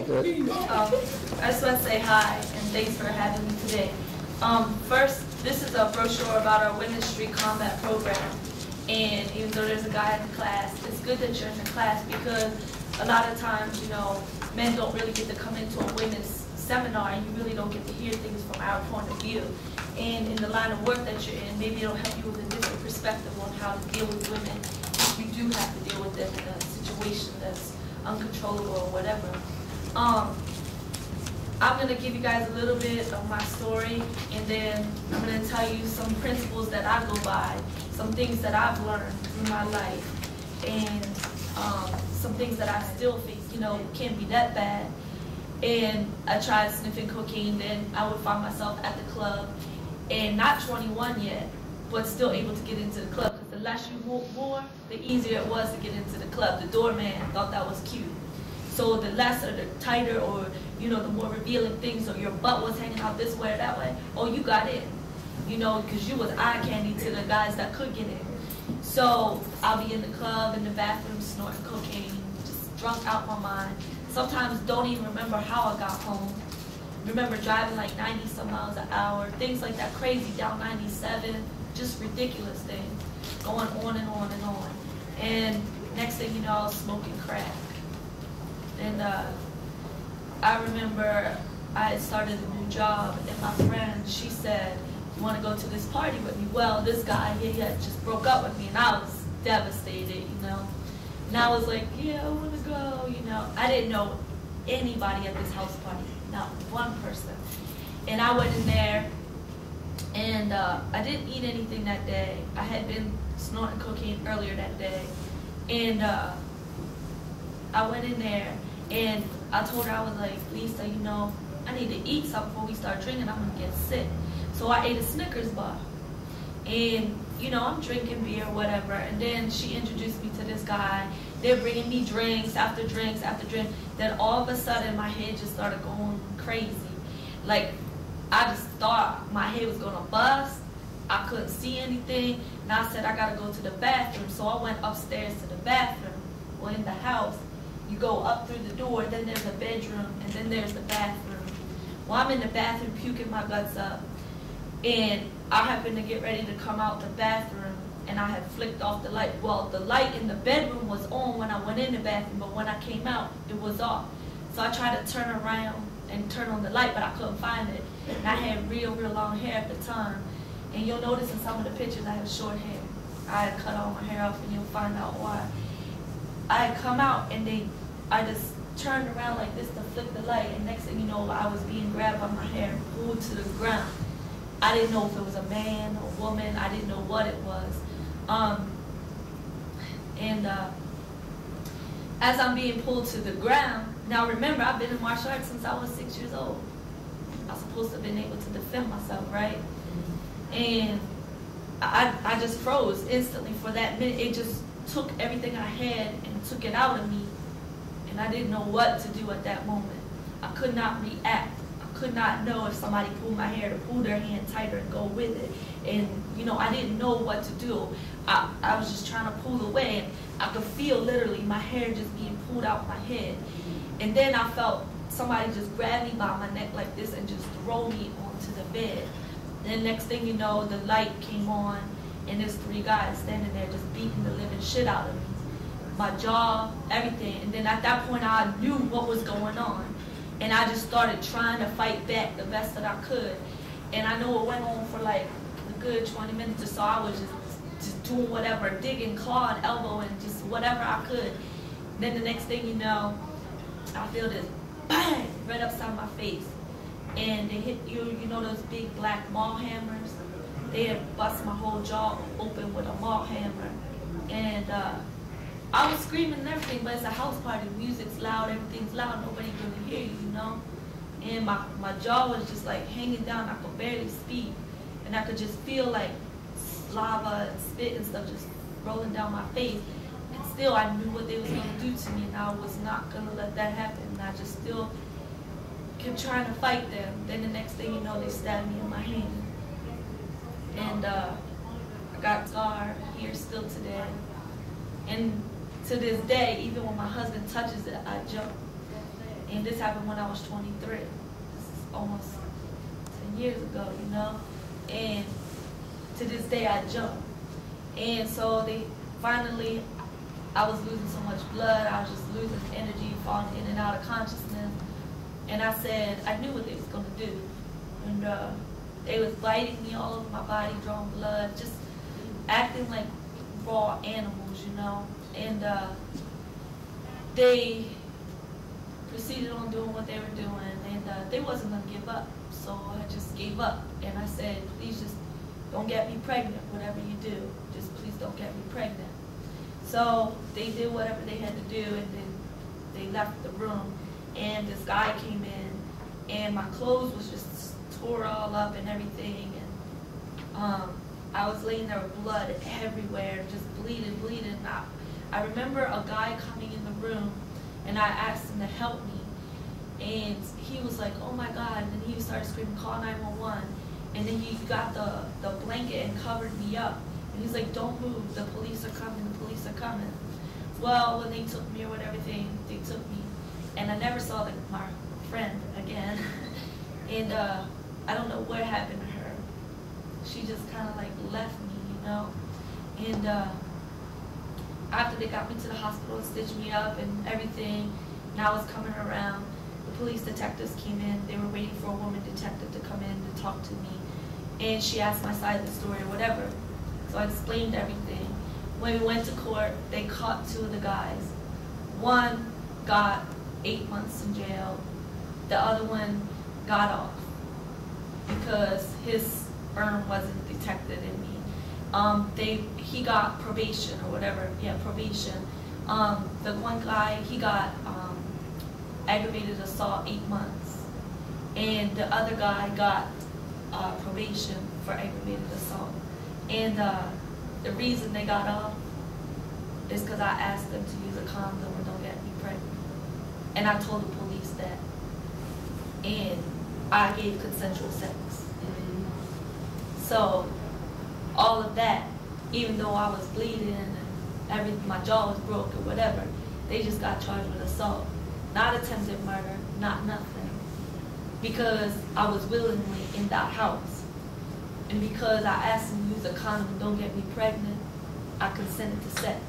Okay. I just want to say hi and thanks for having me today. First, this is a brochure about our Women's Street Combat Program. And even though there's a guy in the class, it's good that you're in the class because a lot of times, you know, men don't really get to come into a women's seminar and you really don't get to hear things from our point of view. And in the line of work that you're in, maybe it'll help you with a different perspective on how to deal with women if you do have to deal with them in a situation that's uncontrollable or whatever. I'm going to give you guys a little bit of my story, and then I'm going to tell you some principles that I go by, some things that I've learned through my life, and some things that I still face, you know, can't be that bad. And I tried sniffing cocaine, then I would find myself at the club, and not 21 yet, but still able to get into the club, because the less you wore, the easier it was to get into the club. The doorman thought that was cute. So the less or the tighter or, you know, the more revealing things, or your butt was hanging out this way or that way, oh, you got in, you know, because you was eye candy to the guys that could get in. So I'll be in the club, in the bathroom, snorting cocaine, just drunk out my mind. Sometimes don't even remember how I got home. Remember driving like 90 some miles an hour, things like that, crazy, down 97, just ridiculous things, going on and on and on. And next thing you know, I was smoking crack. And I remember I had started a new job, and my friend, she said, "You want to go to this party with me?" Well, this guy, he had just broke up with me, and I was devastated, you know. And I was like, yeah, I want to go, you know. I didn't know anybody at this house party, not one person. And I went in there, and I didn't eat anything that day. I had been snorting cocaine earlier that day. And I went in there, and I told her, I was like, Lisa, you know, I need to eat something before we start drinking. I'm going to get sick. So I ate a Snickers bar. And, you know, I'm drinking beer, whatever. And then she introduced me to this guy. They're bringing me drinks after drinks after drinks. Then all of a sudden, my head just started going crazy. Like, I just thought my head was going to bust. I couldn't see anything. And I said, I got to go to the bathroom. So I went upstairs to the bathroom. Well, in the house, you go up through the door, then there's a bedroom, and then there's the bathroom. Well, I'm in the bathroom puking my guts up. And I happened to get ready to come out the bathroom, and I had flicked off the light. Well, the light in the bedroom was on when I went in the bathroom, but when I came out, it was off. So I tried to turn around and turn on the light, but I couldn't find it. And I had real long hair at the time. And you'll notice in some of the pictures I have short hair. I had cut all my hair off, and you'll find out why. I had come out, and I just turned around like this to flick the light, and next thing you know, I was being grabbed by my hair and pulled to the ground. I didn't know if it was a man or a woman. I didn't know what it was. As I'm being pulled to the ground, now remember, I've been in martial arts since I was 6 years old. I'm supposed to have been able to defend myself, right? And I just froze instantly for that minute. It just took everything I had and took it out of me. And I didn't know what to do at that moment. I could not react. I could not know if somebody pulled my hair to pull their hand tighter and go with it. And, you know, I didn't know what to do. I was just trying to pull away, and I could feel literally my hair just being pulled out my head. And then I felt somebody just grab me by my neck like this and just throw me onto the bed. And then next thing you know, the light came on, and there's 3 guys standing there just beating the living shit out of me. My jaw, everything. And then at that point, I knew what was going on. And I just started trying to fight back the best that I could. And I know it went on for like a good 20 minutes or so. I was just doing whatever, digging, clawing, elbowing, just whatever I could. Then the next thing you know, I feel this bang right upside my face. And they hit you, you know those big black maul hammers? They had bust my whole jaw open with a maul hammer. And I was screaming and everything, but it's a house party. The music's loud, everything's loud, nobody can hear you, you know? And my jaw was just like hanging down. I could barely speak. And I could just feel like lava and spit and stuff just rolling down my face. And still, I knew what they was going to do to me, and I was not going to let that happen. And I just still kept trying to fight them. Then the next thing you know, they stabbed me in my hand. And I got a scar here still today. And to this day, even when my husband touches it, I jump. And this happened when I was 23. This is almost 10 years ago, you know. And to this day, I jump. And so they finally, I was losing so much blood. I was just losing energy, falling in and out of consciousness. And I said, I knew what they was going to do. And they was biting me all over my body, drawing blood, just acting like raw animals, you know. And they proceeded on doing what they were doing, and they wasn't going to give up. So I just gave up, and I said, please just don't get me pregnant, whatever you do. Just please don't get me pregnant. So they did whatever they had to do, and then they left the room. And this guy came in, and my clothes was just tore all up and everything. And I was laying there with blood everywhere, just bleeding. I remember a guy coming in the room, and I asked him to help me. And he was like, oh my God. And then he started screaming, call 911. And then he got the blanket and covered me up. And he's like, don't move, the police are coming, the police are coming. Well, when they took me or whatever, they took me. And I never saw my friend again. And I don't know what happened to her. She just kind of like left me, you know. And after they got me to the hospital and stitched me up and everything, and I was coming around, the police detectives came in. They were waiting for a woman detective to come in to talk to me. And she asked my side of the story or whatever. So I explained everything. When we went to court, they caught 2 of the guys. One got 8 months in jail. The other one got off because his sperm wasn't detected in me. He got probation or whatever. Yeah, probation. The one guy, he got aggravated assault 8 months, and the other guy got probation for aggravated assault. And the reason they got off is because I asked them to use a condom or don't get me pregnant. And I told the police that. And I gave consensual sex. So all of that, even though I was bleeding and my jaw was broke or whatever, they just got charged with assault. Not attempted murder, not nothing. Because I was willingly in that house. And because I asked them to use a condom and don't get me pregnant, I consented to sex.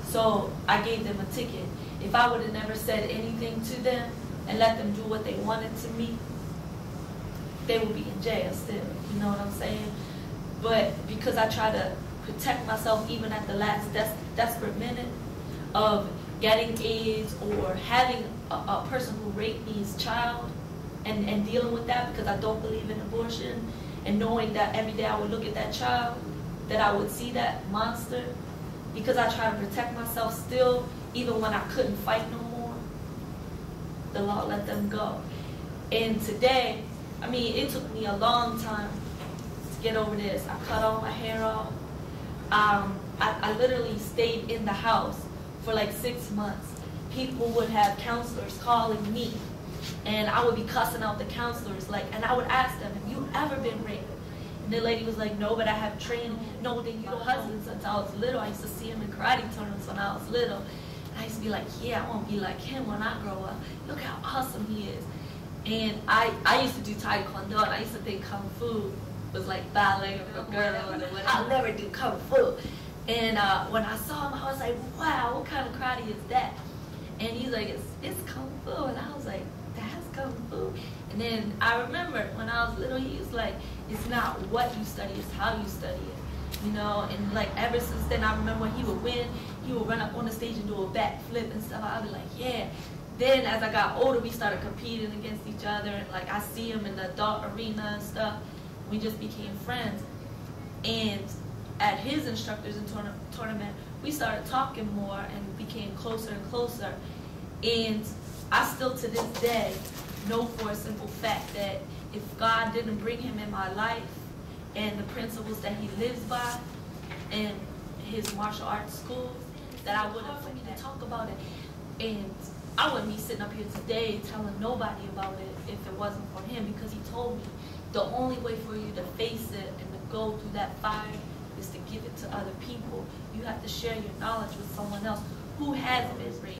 So I gave them a ticket. If I would have never said anything to them and let them do what they wanted to me, they would be in jail still, you know what I'm saying? But because I try to protect myself even at the last desperate minute of getting AIDS or having a person who raped me's child and dealing with that, because I don't believe in abortion, and knowing that every day I would look at that child, that I would see that monster, because I try to protect myself still, even when I couldn't fight no more, the law let them go. And today, I mean, it took me a long time to get over this. I cut all my hair off. I literally stayed in the house for like 6 months. People would have counselors calling me, and I would be cussing out the counselors, like, and I would ask them, have you ever been raped? And the lady was like, no, but I have trained. No, then you don't husband since I was little. I used to see him in karate tournaments when I was little. And I used to be like, yeah, I want to be like him when I grow up. Look how awesome he is. And I used to do Taekwondo, and I used to think Kung Fu was like ballet for girls. I'll never do Kung Fu. And when I saw him, I was like, wow, what kind of karate is that? And he's like, it's Kung Fu. And I was like, that's Kung Fu. And then I remember when I was little, he was like, it's not what you study, it's how you study it. You know, and like ever since then, I remember when he would win, he would run up on the stage and do a backflip and stuff. I'd be like, yeah. Then as I got older, we started competing against each other. And like I see him in the adult arena and stuff. We just became friends. And at his instructors in tournament, we started talking more and became closer and closer. And I still to this day know for a simple fact that if God didn't bring him in my life and the principles that he lives by and his martial arts schools, that I wouldn't for me to talk about it. And I wouldn't be sitting up here today telling nobody about it if it wasn't for him, because he told me the only way for you to face it and to go through that fire is to give it to other people. You have to share your knowledge with someone else who has been raised.